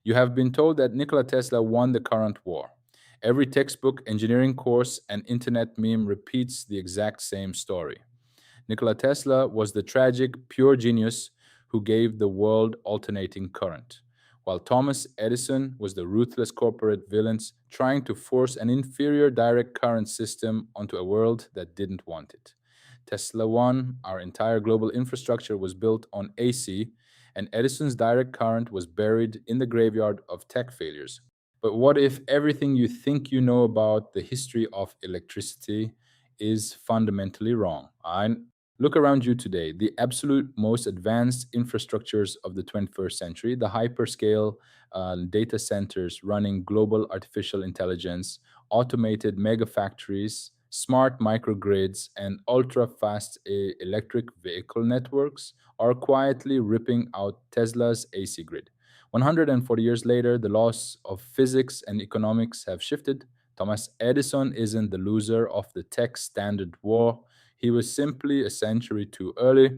You have been told that Nikola Tesla won the current war. Every textbook, engineering course, and internet meme repeats the exact same story. Nikola Tesla was the tragic, pure genius who gave the world alternating current, while Thomas Edison was the ruthless corporate villain trying to force an inferior direct current system onto a world that didn't want it. Tesla won, our entire global infrastructure was built on AC, and Edison's direct current was buried in the graveyard of tech failures. But what if everything you think you know about the history of electricity is fundamentally wrong? Look around you today. The absolute most advanced infrastructures of the 21st century, the hyperscale data centers running global artificial intelligence, automated mega factories, smart microgrids, and ultra fast electric vehicle networks are quietly ripping out Tesla's AC grid. 140 years later, the laws of physics and economics have shifted. Thomas Edison isn't the loser of the tech standard war. He was simply a century too early.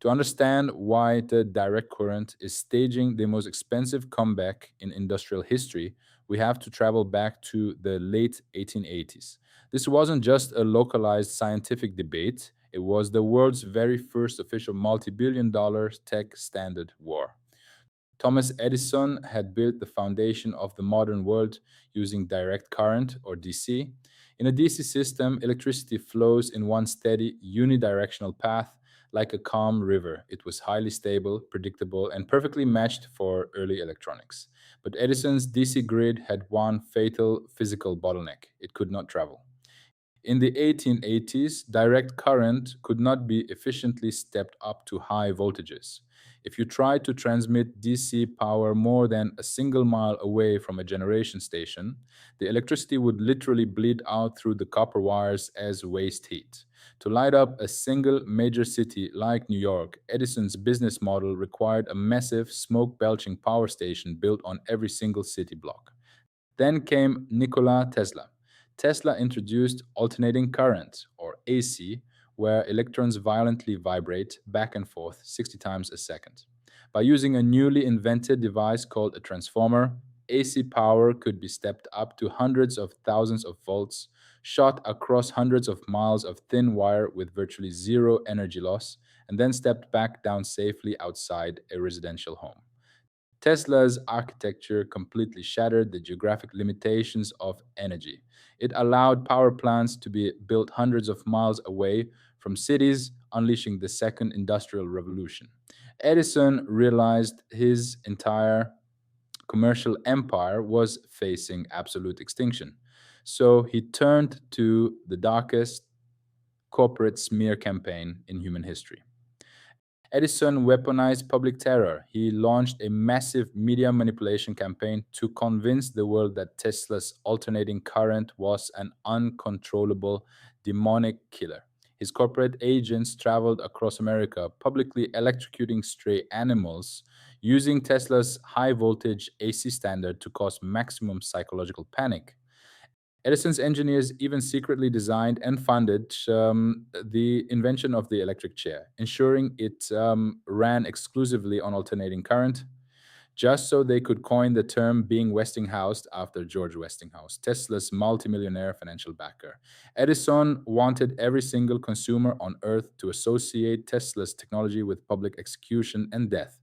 To understand why the direct current is staging the most expensive comeback in industrial history, we have to travel back to the late 1880s. This wasn't just a localized scientific debate, it was the world's very first official multi billion dollar tech standard war. Thomas Edison had built the foundation of the modern world using direct current, or DC. In a DC system, electricity flows in one steady, unidirectional path like a calm river. It was highly stable, predictable, and perfectly matched for early electronics. But Edison's DC grid had one fatal physical bottleneck: it could not travel. In the 1880s, direct current could not be efficiently stepped up to high voltages. If you tried to transmit DC power more than a single mile away from a generation station, the electricity would literally bleed out through the copper wires as waste heat. To light up a single major city like New York, Edison's business model required a massive smoke belching power station built on every single city block. Then came Nikola Tesla. Tesla introduced alternating current, or AC, where electrons violently vibrate back and forth 60 times a second. By using a newly invented device called a transformer, AC power could be stepped up to hundreds of thousands of volts, shot across hundreds of miles of thin wire with virtually zero energy loss, and then stepped back down safely outside a residential home. Tesla's architecture completely shattered the geographic limitations of energy. It allowed power plants to be built hundreds of miles away from cities, unleashing the second industrial revolution. Edison realized his entire commercial empire was facing absolute extinction. So he turned to the darkest corporate smear campaign in human history. Edison weaponized public terror. He launched a massive media manipulation campaign to convince the world that Tesla's alternating current was an uncontrollable, demonic killer. His corporate agents traveled across America, publicly electrocuting stray animals, using Tesla's high voltage AC standard to cause maximum psychological panic. Edison's engineers even secretly designed and funded the invention of the electric chair, ensuring it ran exclusively on alternating current, just so they could coin the term being Westinghoused after George Westinghouse, Tesla's multimillionaire financial backer. Edison wanted every single consumer on earth to associate Tesla's technology with public execution and death.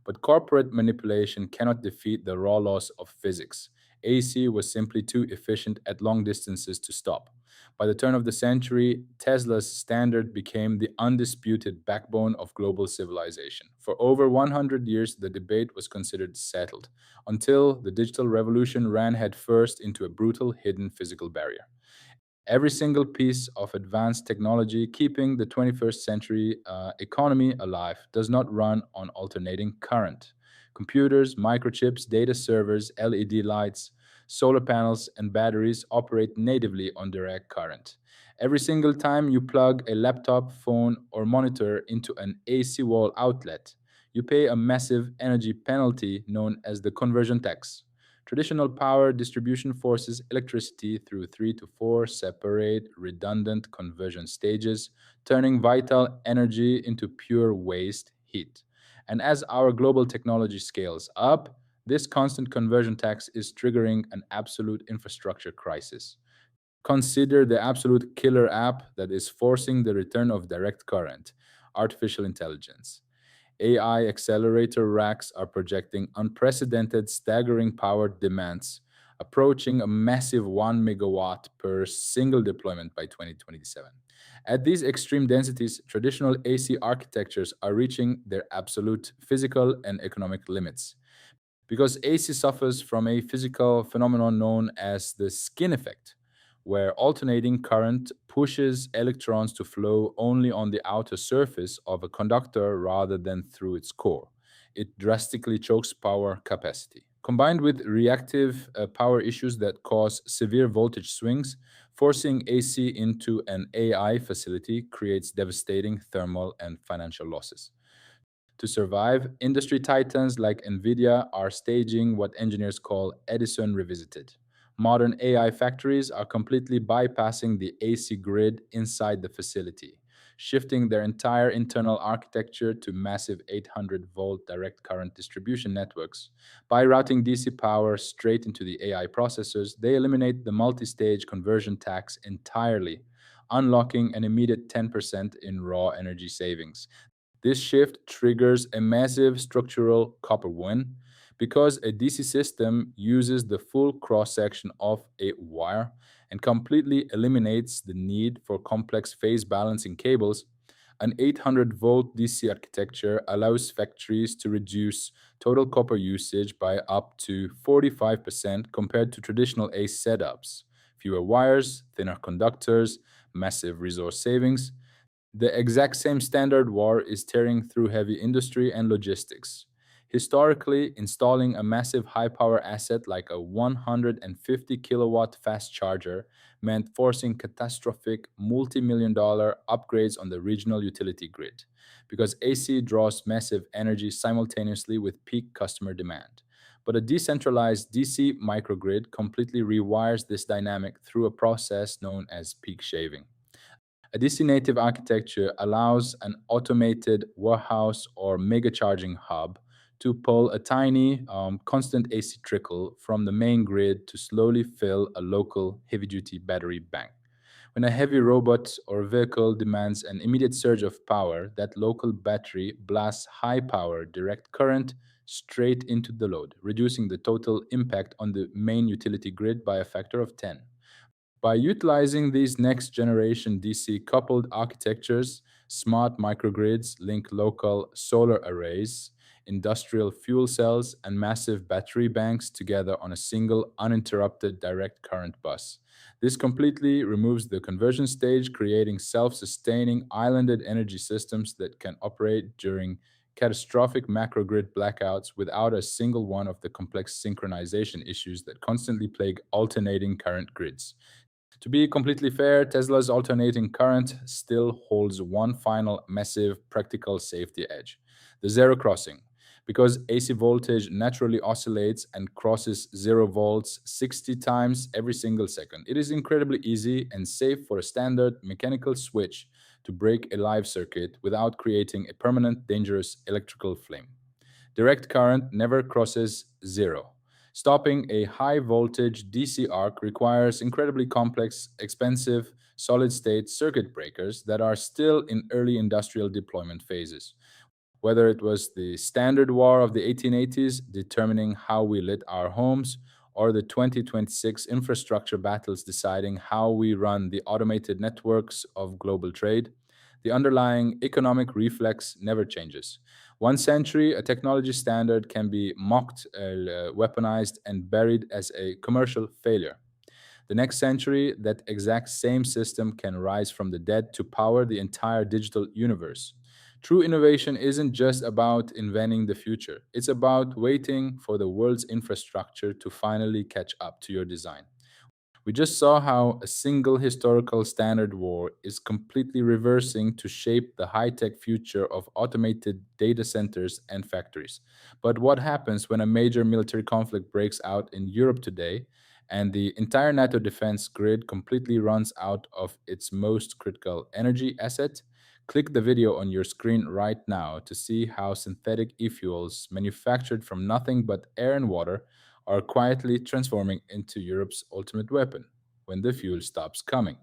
But corporate manipulation cannot defeat the raw laws of physics. AC was simply too efficient at long distances to stop. By the turn of the century, Tesla's standard became the undisputed backbone of global civilization. For over 100 years, the debate was considered settled, until the digital revolution ran headfirst into a brutal hidden physical barrier. Every single piece of advanced technology keeping the 21st century economy alive does not run on alternating current. Computers, microchips, data servers, LED lights, solar panels, and batteries operate natively on direct current. Every single time you plug a laptop, phone, or monitor into an AC wall outlet, you pay a massive energy penalty known as the conversion tax. Traditional power distribution forces electricity through three to four separate, redundant conversion stages, turning vital energy into pure waste heat. And as our global technology scales up, This constant conversion tax is triggering an absolute infrastructure crisis. Consider the absolute killer app that is forcing the return of direct current, artificial intelligence. AI accelerator racks are projecting unprecedented, staggering power demands, approaching a massive 1 megawatt per single deployment by 2027. At these extreme densities, traditional AC architectures are reaching their absolute physical and economic limits. Because AC suffers from a physical phenomenon known as the skin effect, where alternating current pushes electrons to flow only on the outer surface of a conductor rather than through its core. It drastically chokes power capacity. Combined with reactive power issues that cause severe voltage swings, forcing AC into an AI facility creates devastating thermal and financial losses. To survive, industry titans like NVIDIA are staging what engineers call Edison revisited. Modern AI factories are completely bypassing the AC grid inside the facility, shifting their entire internal architecture to massive 800-volt direct current distribution networks. By routing DC power straight into the AI processors, they eliminate the multi stage conversion tax entirely, unlocking an immediate 10% in raw energy savings. This shift triggers a massive structural copper win because a DC system uses the full cross section of a wire and completely eliminates the need for complex phase balancing cables. An 800-volt DC architecture allows factories to reduce total copper usage by up to 45% compared to traditional ACE setups. Fewer wires, thinner conductors, massive resource savings. The exact same standard war is tearing through heavy industry and logistics. Historically, installing a massive high power asset like a 150 kilowatt fast charger meant forcing catastrophic multi million dollar upgrades on the regional utility grid because AC draws massive energy simultaneously with peak customer demand. But a decentralized DC microgrid completely rewires this dynamic through a process known as peak shaving. A DC native architecture allows an automated warehouse or mega charging hub to pull a tiny, constant AC trickle from the main grid to slowly fill a local heavy duty battery bank. When a heavy robot or vehicle demands an immediate surge of power, that local battery blasts high power direct current straight into the load, reducing the total impact on the main utility grid by a factor of 10. By utilizing these next generation DC coupled architectures, smart microgrids link local solar arrays, industrial fuel cells, and massive battery banks together on a single uninterrupted direct current bus. This completely removes the conversion stage, creating self sustaining islanded energy systems that can operate during catastrophic macrogrid blackouts without a single one of the complex synchronization issues that constantly plague alternating current grids. To be completely fair, Tesla's alternating current still holds one final massive practical safety edge: the zero crossing. Because AC voltage naturally oscillates and crosses 0 volts 60 times every single second, it is incredibly easy and safe for a standard mechanical switch to break a live circuit without creating a permanent dangerous electrical flame. Direct current never crosses zero. Stopping a high voltage DC arc requires incredibly complex, expensive, solid state circuit breakers that are still in early industrial deployment phases. Whether it was the Standard War of the 1880s determining how we lit our homes, or the 2026 infrastructure battles deciding how we run the automated networks of global trade, the underlying economic reflex never changes. One century, a technology standard can be mocked, weaponized, and buried as a commercial failure. The next century, that exact same system can rise from the dead to power the entire digital universe. True innovation isn't just about inventing the future, it's about waiting for the world's infrastructure to finally catch up to your design. We just saw how a single historical standard war is completely reversing to shape the high tech future of automated data centers and factories. But what happens when a major military conflict breaks out in Europe today and the entire NATO defense grid completely runs out of its most critical energy asset? Click the video on your screen right now to see how synthetic e-fuels manufactured from nothing but air and water are quietly transforming into Europe's ultimate weapon when the fuel stops coming.